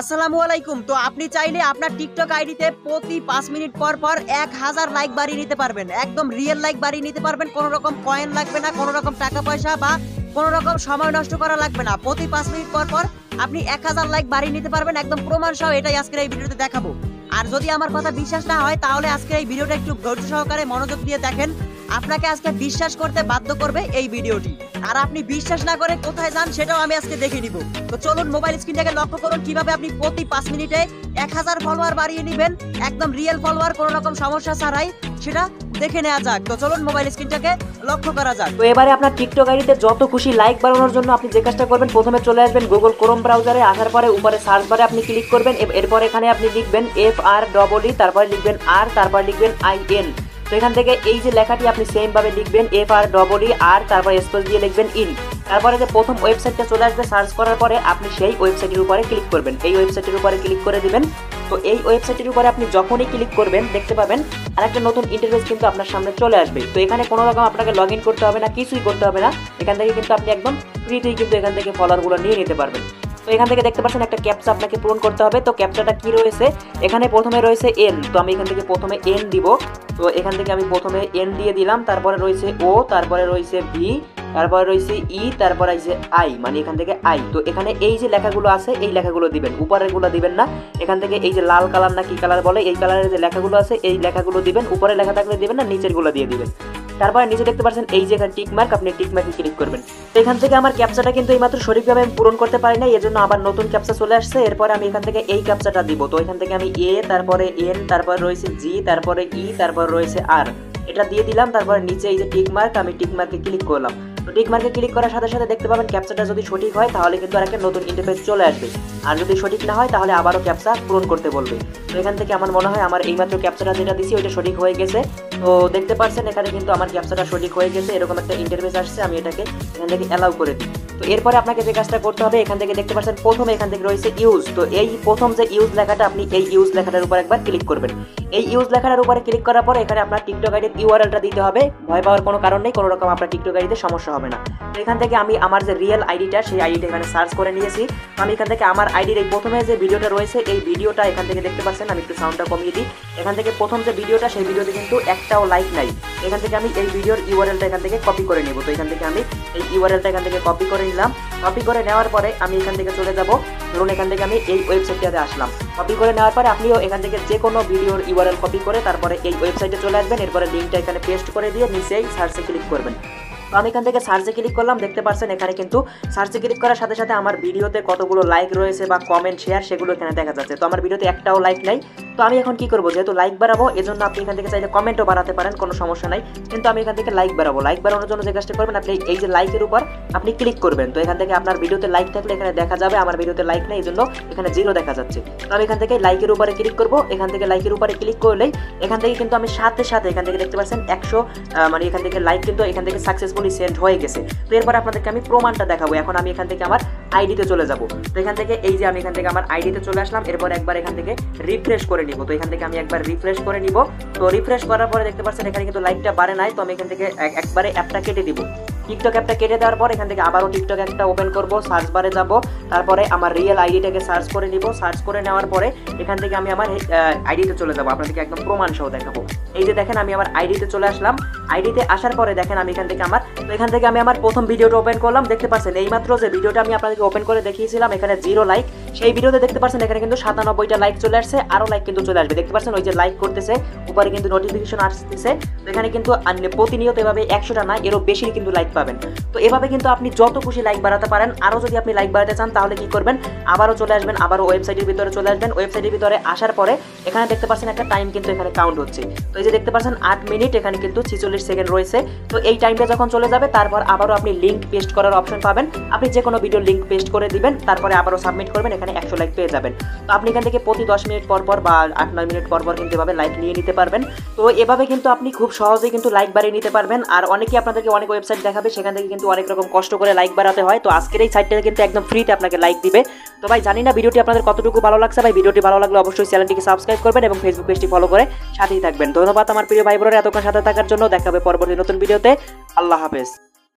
আসসালামু আলাইকুম। তো আপনি চাইলে আপনার টিকটক আইডিতে প্রতি 5 মিনিট পর পর 1000 লাইক বাড়িয়ে নিতে পারবেন। একদম রিয়েল লাইক বাড়িয়ে নিতে পারবেন। কোনো রকম কয়েন লাগবে না, কোনো রকম টাকা পয়সা বা কোনো রকম সময় নষ্ট করা লাগবে না। প্রতি 5 মিনিট পর পর আপনি 1000 লাইক বাড়িয়ে নিতে পারবেন একদম প্রমাণ সহ। এটাই আজকের এই ভিডিওতে দেখাবো। আর যদি আমার কথা বিশ্বাস না হয় তাহলে আজকের এই ভিডিওটা একটু ধৈর্য সহকারে মনোযোগ দিয়ে দেখেন। আপনাকে আজকে বিশ্বাস করতে বাধ্য করবে এই ভিডিওটি। আর আপনি বিশ্বাস না করে কোথায় যান সেটাও আমি আজকে দেখে নিব। তো চলুন মোবাইল স্ক্রিনটাকে লক্ষ্য করুন কিভাবে আপনি প্রতি 5 মিনিটে 1000 ফলোয়ার বাড়িয়ে নেবেন একদম রিয়েল ফলোয়ার, কোনো রকম সমস্যা ছাড়াই। সেটা দেখে নেওয়া যাক। তো চলুন মোবাইল স্ক্রিনটাকে লক্ষ্য করা যাক। তো এবারে আপনার টিকটক আইডিতে যত খুশি লাইক বাড়ানোর জন্য আপনি যে কাজটা করবেন, প্রথমে চলে আসবেন গুগল ক্রোম ব্রাউজারে। আসার পরে উপরে সার্চ বারে আপনি ক্লিক করবেন। এরপর এখানে আপনি লিখবেন FREE, তারপরে লিখবেন আর, তারপর লিখবেন IN। তো এখান থেকে এই যে লেখাটি আপনি সেম ভাবে লিখবেন FREE আর, তারপর স্পেস দিয়ে লিখবেন ইন। তারপরে যে প্রথম ওয়েবসাইটটা চলে আসবে সার্চ করার পরে আপনি সেই ওয়েবসাইটের উপরে ক্লিক করবেন। এই ওয়েবসাইটের উপরে ক্লিক করে দিবেন। তো এই ওয়েবসাইটের উপরে আপনি যখনই ক্লিক করবেন দেখতে পাবেন আরেকটা নতুন ইন্টারফেস কিন্তু আপনার সামনে চলে আসবে। তো এখানে কোনো রকম আপনাকে লগ ইন করতে হবে না, কিছুই করতে হবে না। এখান থেকে কিন্তু আপনি একদম ফ্রিতেই কিন্তু এখান থেকে ফলোয়ারগুলো নিয়ে নিতে পারবেন। তো এখান থেকে দেখতে পাচ্ছেন একটা ক্যাপচা আপনাকে পূরণ করতে হবে। তো ক্যাপচাটা কি রয়েছে, এখানে প্রথমে রয়েছে এন। তো আমি এখান থেকে প্রথমে এন দিব। তো এখান থেকে আমি প্রথমে এন দিয়ে দিলাম। তারপরে রয়েছে ও, তারপরে রয়েছে ভি, তারপরে রয়েছে ই, তারপরে আছে আই, মানে এখান থেকে আই। তো এখানে এই যে লেখাগুলো আছে এই লেখাগুলো দিবেন, উপরেরগুলো দিবেন না। এখান থেকে এই যে লাল কালার না কি কালার বলে এই কালারের যে লেখাগুলো আছে এই লেখাগুলো দিবেন। উপরে লেখা থাকলে দিবেন না, নিচেরগুলো দিয়ে দিবেন। তারপরে নিচে দেখতে পাচ্ছেন এই যে এখানে টিক মার্ক, আপনি টিক মার্কে ক্লিক করবেন। তো এখান থেকে আমার ক্যাপচাটা কিন্তু এইমাত্র সঠিকভাবে আমি পূরণ করতে পারি না, এজন্য আবার নতুন ক্যাপচা চলে আসছে। এরপরে আমি এখান থেকে এই ক্যাপচাটা দিব। তো এখান থেকে আমি এ, তারপরে এন, তারপরে রয়েছে জি, তারপরে ই, তারপরে রয়েছে আর, এটা দিয়ে দিলাম। তারপরে নিচে এই যে টিক মার্ক, আমি টিক মার্কে ক্লিক করলাম। তো টিক মার্কে ক্লিক করার সাথে সাথে দেখতে পাবেন ক্যাপচাটা যদি সঠিক হয় তাহলে কিন্তু আরেকটা নতুন ইন্টারফেস চলে আসবে। আর যদি সঠিক না হয় তাহলে আবারও ক্যাপচা পূরণ করতে বলবে। তো এখান থেকে আমার মনে হয় আমার এইমাত্র ক্যাপচাটা যেটা দিছি ওইটা সঠিক হয়ে গেছে। তো দেখতে পাচ্ছেন এখানে কিন্তু আমার ক্যাপচাটা সঠিক হয়ে গেছে, এরকম একটা ইন্টারফেস আসছে। আমি এটাকে এখান থেকে অ্যালাউ করে দিই। তো এরপরে আপনাকে যে কাজটা করতে হবে, এখান থেকে দেখতে পাচ্ছেন প্রথমে এখান থেকে রয়েছে ইউজ। তো এই প্রথম যে ইউজ লেখাটা আপনি এই ইউজ লেখাটার উপর একবার ক্লিক করবেন। এই ইউজ লেখাটার উপরে ক্লিক করার পর এখানে আপনার টিকটক আইডির ইউআরএলটা দিতে হবে। ভয় পাওয়ার কোনো কারণ নেই, কোনো রকম আপনার টিকটক আইডিতে সমস্যা হবে না। তো এখান থেকে আমি আমার যে রিয়েল আইডিটা সেই আইডিটা এখানে সার্চ করে নিয়েছি। তো আমি এখান থেকে আমার আইডির এই প্রথমে যে ভিডিওটা রয়েছে এই ভিডিওটা এখান থেকে দেখতে পাচ্ছেন, আমি একটু সাউন্ডটা কমিয়ে দিই। এখান থেকে প্রথম যে ভিডিওটা সেই ভিডিওতে কিন্তু একটাও লাইক নাই। এখান থেকে আমি এই ভিডিওর ইউআরএলটা এখান থেকে কপি করে নেব। তো এখান থেকে আমি এই ইউআরএলটা এখান থেকে কপি করে নিলাম। কপি করে নেওয়ার পরে আমি এখান থেকে চলে যাব। ধরুন এখান থেকে আমি এই ওয়েবসাইটটাতে আসলাম। কপি করে নেওয়ার পরে আপনিও এখান থেকে যে কোনো ভিডিওর ইউআরএল কপি করে তারপরে এই ওয়েবসাইটে চলে আসবেন। এরপরে লিঙ্কটা এখানে পেস্ট করে দিয়ে নিচেই সার্চে ক্লিক করবেন। তো আমি এখান থেকে সার্চে ক্লিক করলাম। দেখতে পাচ্ছেন এখানে কিন্তু সার্চে ক্লিক করার সাথে সাথে আমার ভিডিওতে কতগুলো লাইক রয়েছে বা কমেন্ট শেয়ার সেগুলো এখানে দেখা যাচ্ছে। তো আমার ভিডিওতে একটাও লাইক নাই। তো আমি এখন কি করবো, যেহেতু লাইক বাড়াবো এজন্য আপনি এখান থেকে চাইলে কমেন্টও বাড়াতে পারেন, কোনো সমস্যা নাই। কিন্তু আমি এখান থেকে লাইক বাড়াবো। লাইক বাড়ানোর জন্য যে কাজটা করবেন, আপনি এই যে লাইকের উপর আপনি ক্লিক করবেন। তো এখান থেকে আপনার ভিডিওতে লাইক থাকলে এখানে দেখা যাবে, আমার ভিডিওতে লাইক নেই এজন্য এখানে 0 দেখা যাচ্ছে। তো আমি এখান থেকে লাইকের উপরে ক্লিক করবো। এখান থেকে লাইকের উপরে ক্লিক করলেই এখান থেকে কিন্তু আমি সাথে সাথে এখান থেকে দেখতে পাচ্ছেন 100 মানে এখান থেকে লাইক কিন্তু এখান থেকে সাকসেসফুলি সেন্ড হয়ে গেছে। তো এরপর আপনাদেরকে আমি প্রমাণটা দেখাবো। এখন আমি এখান থেকে আমার আইডিতে চলে যাব। তো এখান থেকে এই যে আমি এখান থেকে আমার আইডিতে চলে আসলাম। এরপর একবার এখান থেকে রিফ্রেশ করে নিব। তো এখান থেকে আমি একবার রিফ্রেশ করে নিব। তো রিফ্রেশ করার পরে দেখতে পাচ্ছেন এখানে কিন্তু লাইকটা বাড়ে নাই। তো আমি এখান থেকে একবারে অ্যাপটা কেটে দিব। টিকটক অ্যাপটা কেটে দেওয়ার পর এখান থেকে আবারও টিকটক অ্যাপটা ওপেন করব, সার্চ বারে যাব। তারপরে আমার রিয়েল আইডিটাকে সার্চ করে নিব। সার্চ করে নেওয়ার পরে এখান থেকে আমি আমার আইডিতে চলে যাব। আপনাদেরকে একদম প্রমাণ সহ দেখাবো। এই যে দেখেন আমি আমার আইডিতে চলে আসলাম। আইডিতে আসার পরে দেখেন আমি এখান থেকে আমার প্রথম ভিডিওটা ওপেন করলাম। দেখতে পাচ্ছেন এইমাত্র যে ভিডিওটা আমি আপনাদেরকে ওপেন করে দেখিয়েছিলাম এখানে 0 লাইক, সেই ভিডিওতে দেখতে পাচ্ছেন এখানে কিন্তু 97টা লাইক চলে আসছে। আরও লাইক কিন্তু চলে আসবে। দেখতে পাচ্ছেন ওই যে লাইক করতেছে উপরে কিন্তু নোটিফিকেশন আসতেছে। তো এখানে কিন্তু প্রতিনিয়ত এভাবে 100টা না এরও বেশি কিন্তু লাইক পাবেন। তো এভাবে কিন্তু আপনি যত খুশি লাইক বাড়াতে পারেন। আরও যদি আপনি লাইক বাড়াতে চান তাহলে কি করবেন, আবারও চলে আসবেন, আবারও ওয়েবসাইটের ভিতরে চলে আসবেন। ওয়েবসাইটের ভিতরে আসার পরে এখানে দেখতে পাচ্ছেন একটা টাইম কিন্তু এখানে কাউন্ট হচ্ছে। তো এই যে দেখতে পাচ্ছেন 8 মিনিট এখানে কিন্তু 46 সেকেন্ড রয়েছে। তো এই টাইমটা যখন চলে যাবে তারপর আবারও আপনি লিঙ্ক পেস্ট করার অপশন পাবেন। আপনি যে কোনো ভিডিও লিঙ্ক পেস্ট করে দিবেন, তারপরে আবারও সাবমিট করবেন, এখানে 100 লাইক পেয়ে যাবেন। তো আপনি এখান থেকে প্রতি 10 মিনিট পর পর বা 8-9 মিনিট পর পর কিন্তু এভাবে লাইক নিয়ে নিতে পারবেন। তো এভাবে কিন্তু আপনি খুব সহজেই কিন্তু লাইক বাড়িয়ে নিতে পারবেন। আর অনেকেই আপনাদেরকে অনেক ওয়েবসাইট দেখাবে, সেখান থেকে কিন্তু অনেক রকম কষ্ট করে লাইক বাড়াতে হয়। তো আজকের এই সাইটটা কিন্তু একদম ফ্রিতে আপনাকে লাইক দিবে। তো ভাই জানি না ভিডিওটি আপনাদের কতটুকু ভালো লাগছে। ভাই ভিডিওটি ভালো লাগলে অবশ্যই চ্যানেলটিকে সাবস্ক্রাইব করবেন এবং ফেসবুক পেজটি ফলো করে সাথেই থাকবেন। ধন্যবাদ আমার প্রিয় ভাই বোনেরা এতক্ষণ সাথে থাকার জন্য। দেখা হবে পরবর্তী নতুন ভিডিওতে। আল্লাহ হাফেজ।